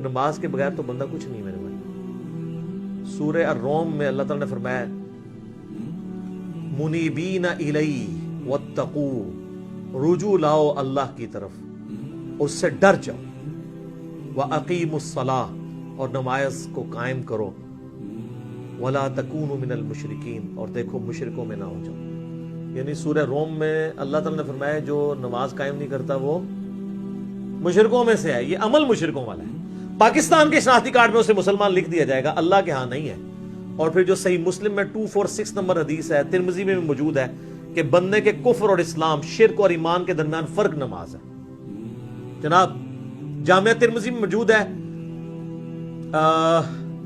نماز کے بغیر تو بندہ کچھ نہیں میرے بھائی۔ سورہ الروم میں اللہ تعالیٰ نے فرمایا منیبین الی واتقو، رجوع لاؤ اللہ کی طرف، اس سے ڈر جاؤ، وَأَقِيمُوا الصَّلَاةَ، اور نماز کو قائم کرو، وَلَا تَكُونُوا مِنَ الْمُشْرِكِينَ، اور دیکھو مشرکوں میں نہ ہو جاؤ۔ یعنی سورہ روم میں اللہ تعالیٰ نے فرمایا جو نماز قائم نہیں کرتا وہ مشرکوں میں سے ہے، یہ عمل مشرکوں والا ہے۔ پاکستان کے شناختی کارڈ میں اسے مسلمان لکھ دیا جائے گا، اللہ کے ہاں نہیں ہے۔ اور پھر جو صحیح مسلم میں 246 نمبر حدیث ہے، ترمذی میں بھی موجود ہے کہ بندے کے کفر اور اسلام، شرک اور ایمان کے درمیان فرق نماز ہے۔ جناب جامعہ ترمذی میں موجود ہے،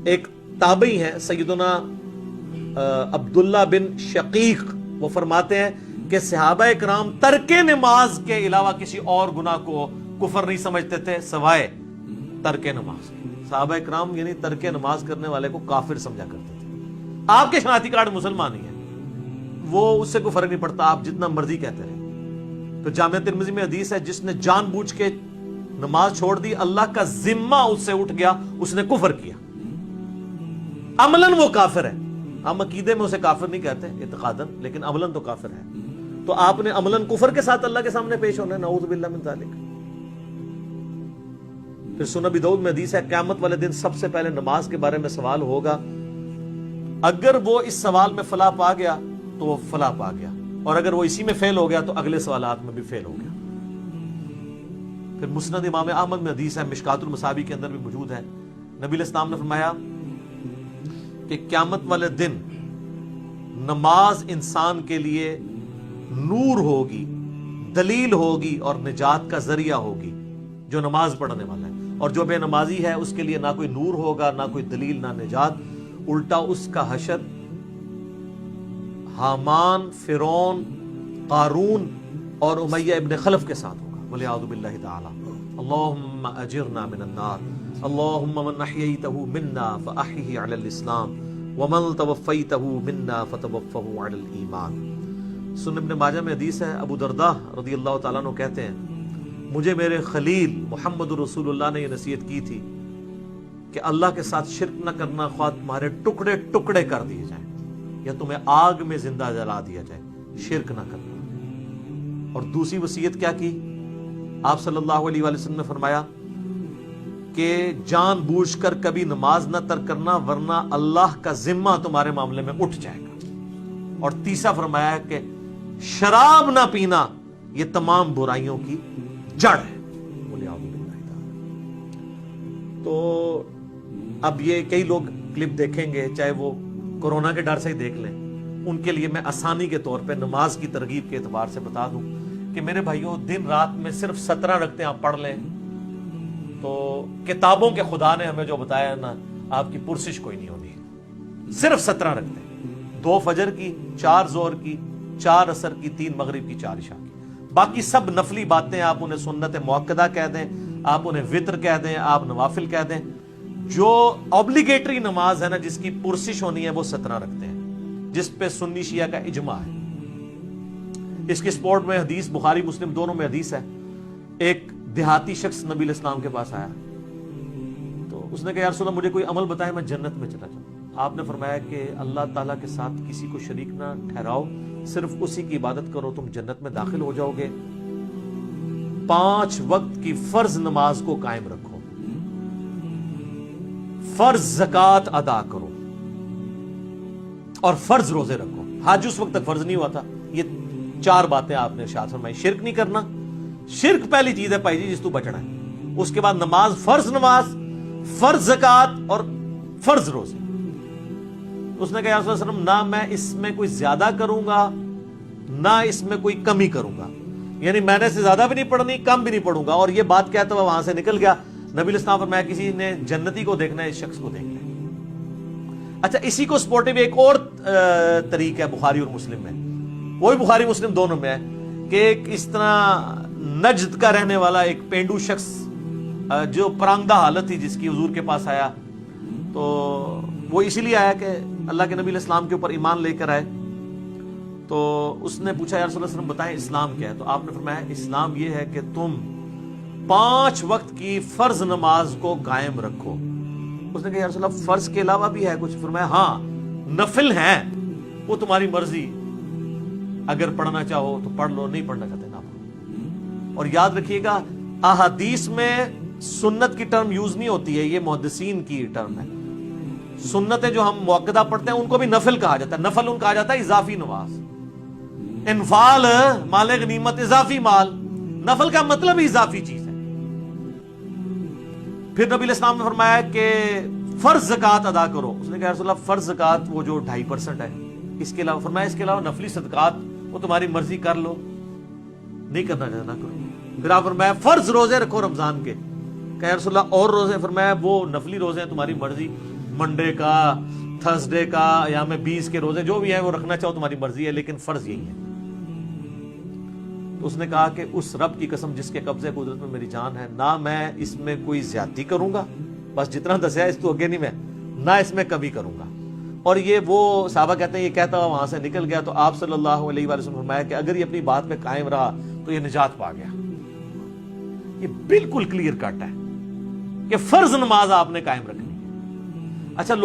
ایک تابعی ہیں سیدنا عبداللہ بن شقیق، وہ فرماتے ہیں کہ صحابہ کرام ترک نماز کے علاوہ کسی اور گناہ کو کفر نہیں سمجھتے تھے سوائے ترک نماز۔ صحابہ کرام یعنی ترک نماز کرنے والے کو کافر سمجھا کرتے تھے۔ آپ کے شناختی کارڈ مسلمان ہی ہے، وہ اس سے کوئی فرق نہیں پڑتا، آپ جتنا مرضی کہتے رہے۔ تو جامعہ ترمذی میں حدیث ہے جس نے جان بوجھ کے نماز چھوڑ دی، اللہ کا ذمہ اس سے اٹھ گیا، اس نے کفر کیا، عملاً وہ کافر ہے۔ ہم عقیدے میں اسے کافر نہیں کہتے اعتقاداً، لیکن عملاً تو کافر ہے۔ تو آپ نے عملاً کفر کے ساتھ اللہ کے سامنے پیش ہونا ہے، نعوذ باللہ من ذالک۔ پھر سنن ابی داؤد میں حدیث ہے قیامت والے دن سب سے پہلے نماز کے بارے میں سوال ہوگا، اگر وہ اس سوال میں فلاح پا گیا تو وہ فلاح پا گیا، اور اگر وہ اسی میں فیل ہو گیا تو اگلے سوالات میں بھی فیل ہو گیا۔ پھر مسند امام احمد میں حدیث ہے، مشکات المصابیح کے اندر بھی موجود ہے، نبی علیہ السلام نے فرمایا کہ قیامت والے دن نماز انسان کے لیے نور ہوگی، دلیل ہوگی اور نجات کا ذریعہ ہوگی، جو نماز پڑھنے والا ہے۔ اور جو بے نمازی ہے اس کے لیے نہ کوئی نور ہوگا، نہ کوئی دلیل، نہ نجات، الٹا اس کا حشر حامان، فرعون، قارون اور امیہ ابن خلف کے ساتھ ہوگا، والعیاذ باللہ تعالی۔ اللہم اجرنا من النار، اللہم من احییتہ منا فاحیہ علی الاسلام، ومن توفیتہ منا فتوفہ علی الایمان۔ سنن ابن ماجہ میں حدیث ہے، ابو درداء رضی اللہ تعالیٰ عنہ کہتے ہیں مجھے میرے خلیل محمد رسول اللہ نے یہ نصیحت کی تھی کہ اللہ کے ساتھ شرک نہ کرنا، خواہ تمہارے ٹکڑے ٹکڑے کر دیے جائیں یا تمہیں آگ میں زندہ جلا دیا جائے، شرک نہ کرنا۔ اور دوسری وصیت کیا کی؟ آپ صلی اللہ علیہ وآلہ وسلم نے فرمایا کہ جان بوجھ کر کبھی نماز نہ ترک کرنا ورنہ اللہ کا ذمہ تمہارے معاملے میں اٹھ جائے گا۔ اور تیسرا فرمایا کہ شراب نہ پینا یہ تمام برائیوں کی جڑ ہے۔ تو اب یہ کئی لوگ کلپ دیکھیں گے، چاہے وہ کورونا کے ڈر سے ہی دیکھ لیں، ان کے لیے میں آسانی کے طور پہ نماز کی ترغیب کے اعتبار سے بتا دوں کہ میرے بھائیوں دن رات میں صرف 17 رکعتیں آپ پڑھ لیں تو کتابوں کے خدا نے ہمیں جو بتایا ہے نا، آپ کی پرسش کوئی نہیں ہونی۔ صرف 17 رکعتیں، 2 فجر کی، 4 ظہر کی، 4 عصر کی، 3 مغرب کی، 4 عشاء کی۔ باقی سب نفلی باتیں آپ انہیں سنت مؤکدہ کہہ دیں، آپ انہیں وطر کہہ دیں، آپ نوافل کہہ دیں۔ جو اوبلیگیٹری نماز ہے نا، جس کی پرسش ہونی ہے، وہ 17 رکھتے ہیں، جس پہ سنی شیعہ کا اجماع ہے۔ اس کی سپورٹ میں حدیث بخاری مسلم دونوں میں حدیث ہے، ایک دیہاتی شخص نبی علیہ السلام کے پاس آیا تو اس نے کہا یا رسول اللہ مجھے کوئی عمل بتائے میں جنت میں چلا جاؤں۔ آپ نے فرمایا کہ اللہ تعالیٰ کے ساتھ کسی کو شریک نہ ٹھہراؤ، صرف اسی کی عبادت کرو، تم جنت میں داخل ہو جاؤ گے۔ 5 وقت کی فرض نماز کو قائم رکھو، فرض زکوٰۃ ادا کرو اور فرض روزے رکھو۔ حج اس وقت تک فرض نہیں ہوا تھا۔ یہ 4 باتیں آپ نے ارشاد فرمائی۔ شرک نہیں کرنا، شرک پہلی چیز ہے بھائی جی جس تو بچنا ہے۔ اس کے بعد نماز، فرض زکوٰۃ اور فرض روزے۔ اس نے کہا یا رسول اللہ صلی اللہ علیہ وسلم نہ میں اس میں کوئی زیادہ کروں گا نہ اس میں کوئی کمی کروں گا، یعنی میں نے سے زیادہ بھی نہیں پڑھنی، کم بھی نہیں پڑھوں گا۔ اور یہ بات کہتا ہوا وہاں سے نکل گیا۔ نبی علیہ السلام فرمایا کسی نے جنتی کو دیکھنا ہے، اس شخص کو دیکھ لیں۔ اچھا، اسی کو سپورٹیو ایک اور طریق ہے بخاری اور مسلم میں، وہی بخاری مسلم دونوں میں ہے، کہ ایک اس طرح نجد کا رہنے والا ایک پینڈو شخص جو پرانگدہ حالت تھی جس کی حضور کے پاس آیا، تو وہ اسی لیے آیا کہ اللہ کے نبی علیہ السلام کے اوپر ایمان لے کر آئے۔ تو اس نے پوچھا یا رسول اللہ صلی اللہ علیہ وسلم بتائیں اسلام کیا ہے؟ تو آپ نے فرمایا اسلام یہ ہے کہ تم 5 وقت کی فرض نماز کو قائم رکھو۔ اس نے کہا یا رسول اللہ فرض کے علاوہ بھی ہے کچھ؟ فرمایا ہاں نفل ہیں، وہ تمہاری مرضی، اگر پڑھنا چاہو تو پڑھ لو، نہیں پڑھنا چاہتے نہ پڑھو۔ اور یاد رکھیے گا احادیث میں سنت کی ٹرم یوز نہیں ہوتی ہے، یہ محدثین کی ٹرم ہے۔ سنتیں جو ہم موقدہ پڑھتے ہیں ان کو بھی نفل کہا جاتا ہے، نفل ان کہا جاتا ہے اضافی نماز، انفال مال غنیمت اضافی مال، نفل کا مطلب اضافی چیز ہے۔ پھر نبی علیہ السلام نے فرمایا کہ فرض زکوٰۃ ادا کرو۔ اس نے کہا رسول اللہ فرض زکوٰۃ وہ جو 2.5% ہے، اس کے علاوہ فرمایا اس کے علاوہ نفلی صدقات وہ تمہاری مرضی کر لو، نہیں کرنا چاہنا نہ کرو۔ پھر آپ فرمایا فرض روزے رکھو رمضان کے۔ کہا رسول اللہ اور روزے؟ فرمایا وہ نفلی روزے ہیں تمہاری مرضی، منڈے کا، تھرسڈے کا، یا میں 20 کے روزے جو بھی ہیں وہ رکھنا چاہو تمہاری مرضی ہے، لیکن فرض یہی ہے۔ تو اس نے کہا کہ اس رب کی قسم جس کے قبضے قدرت میں میری جان ہے، نہ میں اس میں کوئی زیادتی کروں گا، بس جتنا دسیا اس تو اگے نہیں، میں نہ اس میں کبھی کروں گا۔ اور یہ وہ صحابہ کہتے ہیں یہ کہتا ہوا وہاں سے نکل گیا، تو آپ صلی اللہ علیہ وآلہ وسلم نے فرمایا کہ اگر یہ اپنی بات پہ قائم رہا تو یہ نجات پا گیا۔ یہ بالکل کلیئر کٹ ہے کہ فرض نماز آپ نے قائم رکھنی ہے۔ اچھا